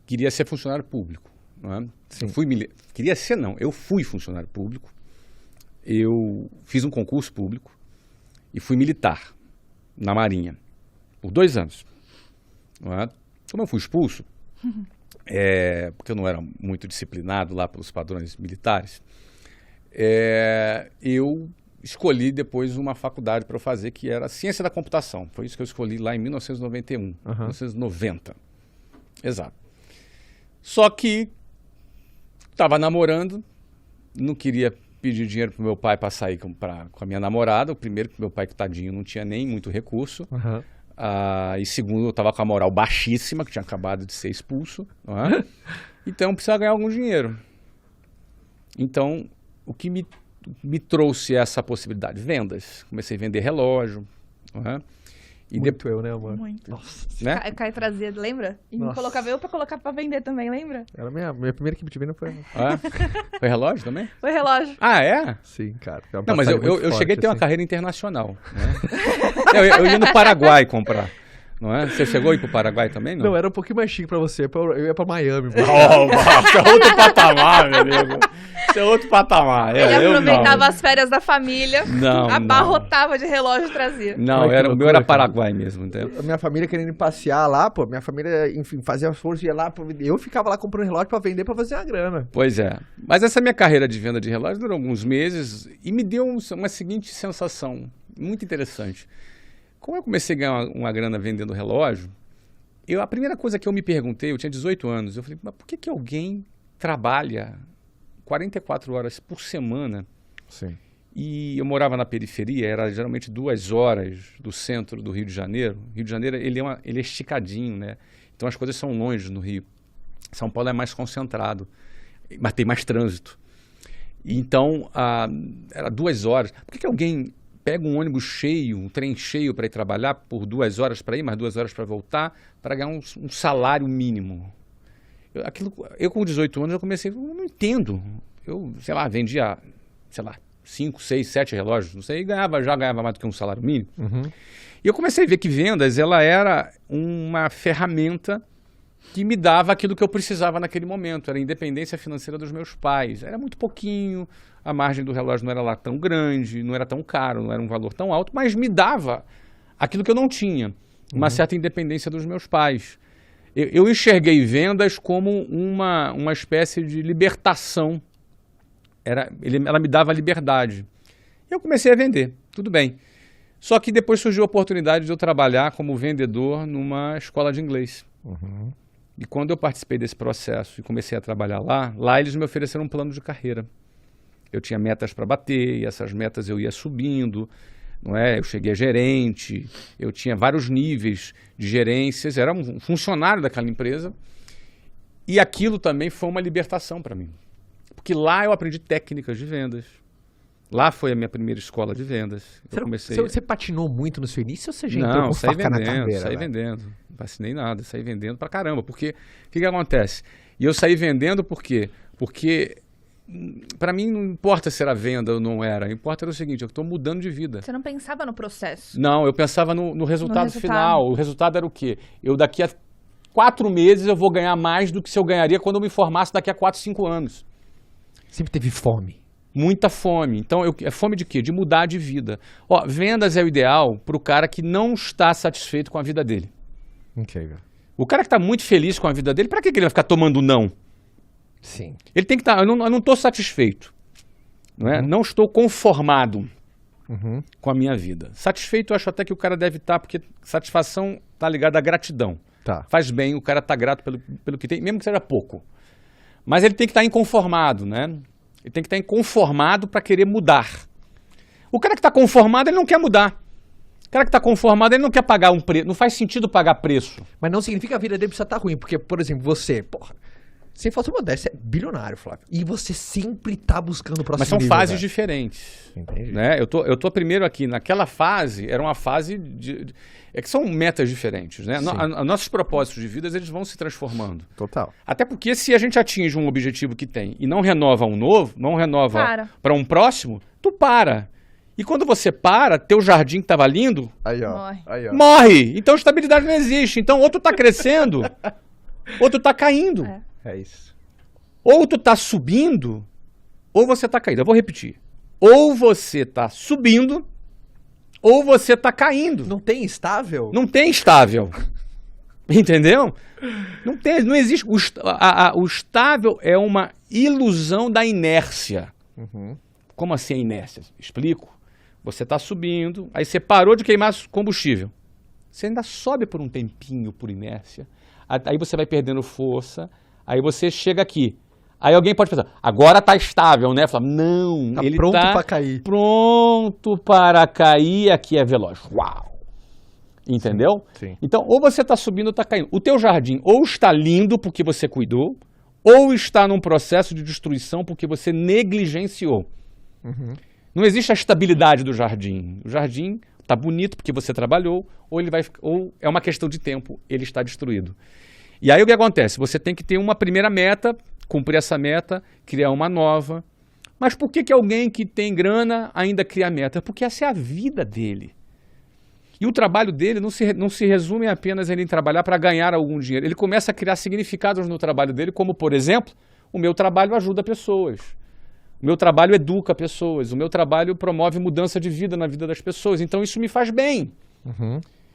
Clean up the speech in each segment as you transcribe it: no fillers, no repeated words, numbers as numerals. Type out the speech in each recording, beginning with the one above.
queria ser funcionário público. Não é? Queria ser, não. Eu fui funcionário público. Eu fiz um concurso público e fui militar na Marinha por 2 anos. Não é? Como eu fui expulso, porque eu não era muito disciplinado lá pelos padrões militares, eu escolhi depois uma faculdade para eu fazer que era Ciência da Computação. Foi isso que eu escolhi lá em 1991, 1990. Exato. Só que estava namorando, não queria pedir dinheiro para o meu pai para sair com a minha namorada. O primeiro, que meu pai, que tadinho, não tinha nem muito recurso. E segundo, eu estava com a moral baixíssima, que tinha acabado de ser expulso. Não é? Então, eu precisava ganhar algum dinheiro. Então, o que me trouxe essa possibilidade? Vendas. Comecei a vender relógio. Não é? E muito eu, né, amor? Muito. Nossa. Né? Caio trazia, lembra? E me colocava eu pra colocar pra vender também, lembra? Era minha primeira equipe de venda foi... Foi relógio também? Foi relógio. Ah, é? Sim, cara. Não, mas eu cheguei a ter uma carreira internacional. Né? eu ia no Paraguai comprar. Não é? Você chegou a ir pro Paraguai também? Não, era um pouquinho mais chique pra você. Eu ia pra Miami. Isso é outro patamar, meu amigo. Isso é outro patamar. Ele aproveitava as férias da família, abarrotava de relógio e trazia. Não, o meu era Paraguai mesmo. Entendeu? A minha família querendo passear lá, pô. Minha família, enfim, fazia esforço, ia lá. Eu ficava lá comprando relógio pra vender, pra fazer uma grana. Pois é. Mas essa minha carreira de venda de relógio durou alguns meses e me deu uma seguinte sensação muito interessante. Como eu comecei a ganhar uma grana vendendo relógio, a primeira coisa que eu me perguntei, eu tinha 18 anos, eu falei, mas por que alguém trabalha 44 horas por semana? Sim. E eu morava na periferia, era geralmente 2 horas do centro do Rio de Janeiro. O Rio de Janeiro, ele é esticadinho, né? Então as coisas são longe no Rio. São Paulo é mais concentrado, mas tem mais trânsito. Então, era 2 horas. Por que alguém pega um ônibus cheio, um trem cheio para ir trabalhar por 2 horas para ir, mais 2 horas para voltar, para ganhar um salário mínimo? Eu com 18 anos, eu comecei, eu não entendo. Eu, vendia, 5, 6, 7 relógios, não sei, e já ganhava mais do que um salário mínimo. E eu comecei a ver que vendas, ela era uma ferramenta que me dava aquilo que eu precisava naquele momento. Era a independência financeira dos meus pais. Era muito pouquinho, a margem do relógio não era lá tão grande, não era tão caro, não era um valor tão alto, mas me dava aquilo que eu não tinha, uma certa independência dos meus pais. Eu enxerguei vendas como uma espécie de libertação. Ela me dava liberdade. E eu comecei a vender, tudo bem. Só que depois surgiu a oportunidade de eu trabalhar como vendedor numa escola de inglês. E quando eu participei desse processo e comecei a trabalhar lá eles me ofereceram um plano de carreira. Eu tinha metas para bater, e essas metas eu ia subindo, não é? Eu cheguei a gerente, eu tinha vários níveis de gerências, era um funcionário daquela empresa. E aquilo também foi uma libertação para mim. Porque lá eu aprendi técnicas de vendas. Lá foi a minha primeira escola de vendas. Você patinou muito no seu início ou você já entrou com faca na caveira? Saí vendendo. Não vacinei nada, saí vendendo pra caramba. Porque o que acontece? E eu saí vendendo por quê? Porque para mim não importa se era venda ou não era. Importa era o seguinte, eu estou mudando de vida. Você não pensava no processo? Não, eu pensava no resultado final. O resultado era o quê? Eu daqui a 4 meses eu vou ganhar mais do que se eu ganharia quando eu me formasse daqui a 4, 5 anos. Sempre teve fome. Muita fome. Então, é fome de quê? De mudar de vida. Vendas é o ideal para o cara que não está satisfeito com a vida dele. Incrível. O cara que está muito feliz com a vida dele, para que ele vai ficar tomando não? Sim. Ele tem que estar... Eu não estou satisfeito. Não é? Não estou conformado com a minha vida. Satisfeito, eu acho até que o cara deve estar, porque satisfação está ligada à gratidão. Tá. Faz bem, o cara está grato pelo que tem, mesmo que seja pouco. Mas ele tem que estar inconformado, né? Ele tem que estar inconformado para querer mudar. O cara que está conformado, ele não quer mudar. O cara que está conformado, ele não quer pagar um preço. Não faz sentido pagar preço. Mas não significa que a vida dele precisa estar ruim. Porque, por exemplo, você, sem falsa modéstia, é bilionário, Flávio. E você sempre está buscando o próximo nível. Mas são fases diferentes. Entendi. Né? Eu tô primeiro aqui. Naquela fase, era uma fase é que são metas diferentes, né? Nossos propósitos de vida, eles vão se transformando. Total. Até porque se a gente atinge um objetivo que tem e não renova um novo, não renova para um próximo, tu para. E quando você para, teu jardim que estava lindo, Morre. Então estabilidade não existe. Então ou tu tá crescendo, ou tu tá caindo. É isso. Ou tu tá subindo, ou você tá caindo. Eu vou repetir. Ou você tá subindo, ou você tá caindo. Não tem estável? Não tem estável. Entendeu? Não existe. O estável é uma ilusão da inércia. Como assim a inércia? Explico. Você está subindo, aí você parou de queimar combustível. Você ainda sobe por um tempinho por inércia. Aí você vai perdendo força. Aí você chega aqui. Aí alguém pode pensar, agora está estável, né? Fala, não, tá ele pronto está para cair. Pronto para cair, aqui é veloz. Uau! Entendeu? Sim. Então, ou você está subindo ou está caindo. O teu jardim ou está lindo porque você cuidou, ou está num processo de destruição porque você negligenciou. Não existe a estabilidade do jardim. O jardim está bonito porque você trabalhou, ou é uma questão de tempo, ele está destruído. E aí o que acontece? Você tem que ter uma primeira meta, cumprir essa meta, criar uma nova. Mas por que alguém que tem grana ainda cria meta? Porque essa é a vida dele. E o trabalho dele não se resume apenas em trabalhar para ganhar algum dinheiro. Ele começa a criar significados no trabalho dele, como, por exemplo, o meu trabalho ajuda pessoas. O meu trabalho educa pessoas. O meu trabalho promove mudança de vida na vida das pessoas. Então, isso me faz bem.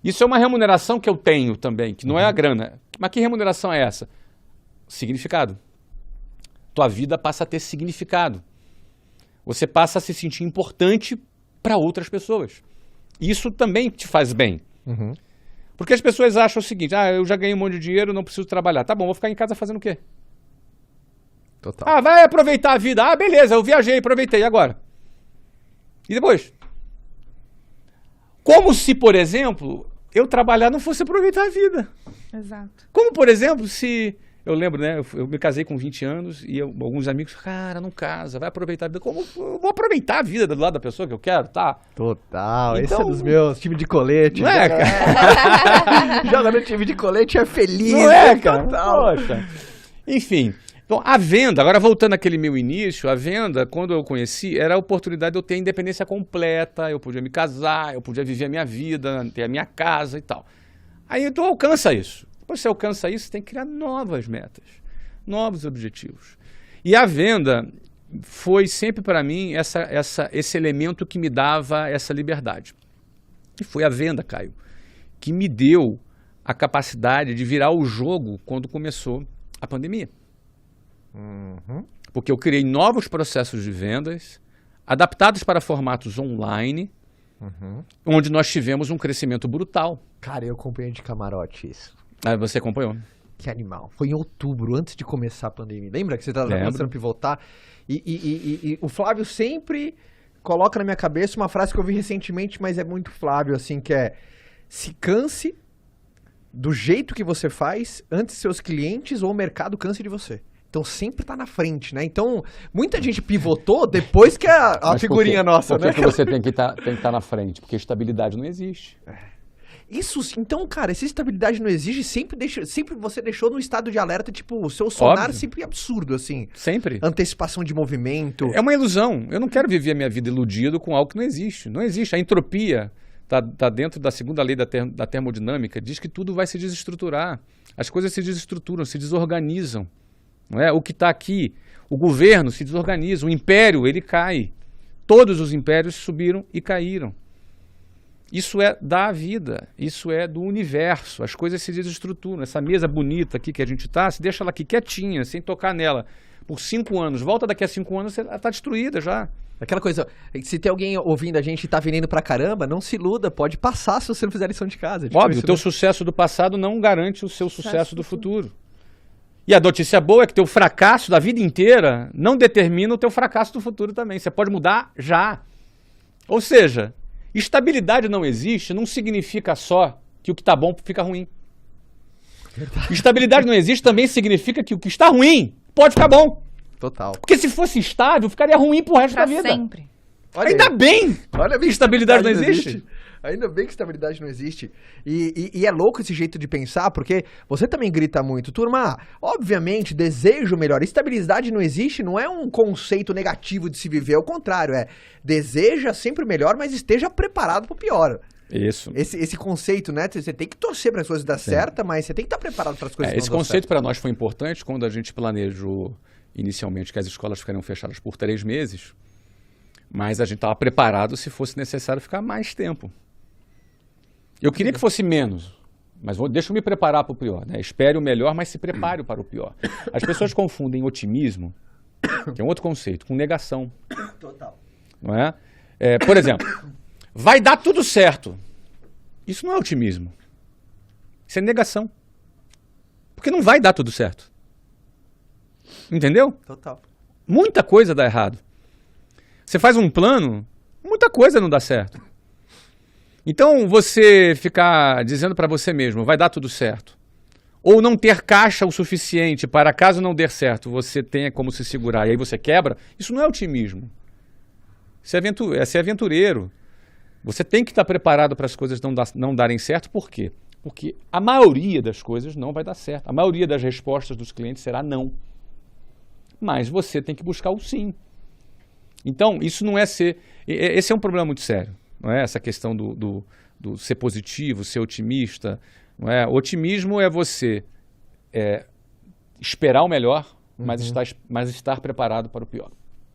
Isso é uma remuneração que eu tenho também, que não é a grana. Mas que remuneração é essa? Significado. Tua vida passa a ter significado. Você passa a se sentir importante para outras pessoas. Isso também te faz bem. Porque as pessoas acham o seguinte, eu já ganhei um monte de dinheiro, não preciso trabalhar. Tá bom, vou ficar em casa fazendo o quê? Total. Vai aproveitar a vida. Beleza, eu viajei, aproveitei, e agora? E depois? Como se, por exemplo, eu trabalhar não fosse aproveitar a vida. Exato. Como, por exemplo, se... Eu lembro, né? Eu me casei com 20 anos e alguns amigos, cara, não casa, vai aproveitar a vida. Como eu vou aproveitar a vida do lado da pessoa que eu quero, tá? Total. Então, esse é dos meus, time de colete. Não é, cara? Joga no time de colete, é feliz. Não é, cara? Total. Poxa. Enfim. Então, a venda, agora voltando àquele meu início, a venda, quando eu conheci, era a oportunidade de eu ter a independência completa, eu podia me casar, eu podia viver a minha vida, ter a minha casa e tal. Aí tu alcança isso. Depois que você alcança isso, você tem que criar novas metas, novos objetivos. E a venda foi sempre para mim esse elemento que me dava essa liberdade. E foi a venda, Caio, que me deu a capacidade de virar o jogo quando começou a pandemia. Porque eu criei novos processos de vendas, adaptados para formatos online, onde nós tivemos um crescimento brutal. Cara, eu acompanhei de camarote isso. Você acompanhou? Que animal. Foi em outubro, antes de começar a pandemia. Lembra que você estava lançando Pivotar? E o Flávio sempre coloca na minha cabeça uma frase que eu vi recentemente, mas é muito Flávio, assim, que é: se canse do jeito que você faz antes que seus clientes ou o mercado canse de você. Então sempre tá na frente, né? Então, muita gente pivotou depois que a figurinha nossa, né? Por que você tem que estar na frente? Porque estabilidade não existe. Isso, então, cara, essa estabilidade não exige, sempre você deixou no estado de alerta, tipo, o seu sonar sempre absurdo, assim. Sempre. Antecipação de movimento. É uma ilusão. Eu não quero viver a minha vida iludido com algo que não existe. Não existe. A entropia tá dentro da segunda lei da termodinâmica, diz que tudo vai se desestruturar. As coisas se desestruturam, se desorganizam. Não é? O que está aqui, o governo se desorganiza, o império, ele cai. Todos os impérios subiram e caíram. Isso é da vida, isso é do universo, as coisas se desestruturam. Essa mesa bonita aqui que a gente está, se deixa ela aqui quietinha, sem tocar nela, por 5 anos, volta daqui a 5 anos, ela está destruída já. Aquela coisa, se tem alguém ouvindo a gente e tá vendendo pra caramba, não se iluda, pode passar se você não fizer lição de casa. Tipo, óbvio, o teu sucesso do passado não garante o seu sucesso do futuro. E a notícia boa é que teu fracasso da vida inteira não determina o teu fracasso do futuro também. Você pode mudar já. Ou seja, estabilidade não existe, não significa só que o que está bom fica ruim. Verdade. Estabilidade não existe também significa que o que está ruim pode ficar bom. Total. Porque se fosse estável, ficaria ruim pro resto da vida. Sempre. Olha ainda aí. Bem! Olha, estabilidade não existe. Ainda bem que estabilidade não existe. E é louco esse jeito de pensar, porque você também grita muito. Turma, obviamente, desejo melhor. Estabilidade não existe, não é um conceito negativo de se viver. Ao contrário, deseja sempre o melhor, mas esteja preparado para o pior. Isso. Esse conceito, né? Você tem que torcer para as coisas dar certo, mas você tem que estar preparado para as coisas não Esse conceito para nós foi importante quando a gente planejou inicialmente que as escolas ficariam fechadas por 3 meses, mas a gente estava preparado se fosse necessário ficar mais tempo. Eu queria que fosse menos, mas deixa eu me preparar para o pior. Né? Espere o melhor, mas se prepare para o pior. As pessoas confundem otimismo, que é um outro conceito, com negação. Total. Não é? Por exemplo, vai dar tudo certo. Isso não é otimismo. Isso é negação. Porque não vai dar tudo certo. Entendeu? Total. Muita coisa dá errado. Você faz um plano, muita coisa não dá certo. Então, você ficar dizendo para você mesmo, vai dar tudo certo, ou não ter caixa o suficiente para, caso não der certo, você tenha como se segurar e aí você quebra, isso não é otimismo. Isso é ser aventureiro. Você tem que estar preparado para as coisas não darem certo, por quê? Porque a maioria das coisas não vai dar certo. A maioria das respostas dos clientes será não. Mas você tem que buscar o sim. Então, isso não é ser... Esse é um problema muito sério. Não é? Essa questão do ser positivo, ser otimista. Não é? Otimismo é você esperar o melhor, mas estar preparado para o pior.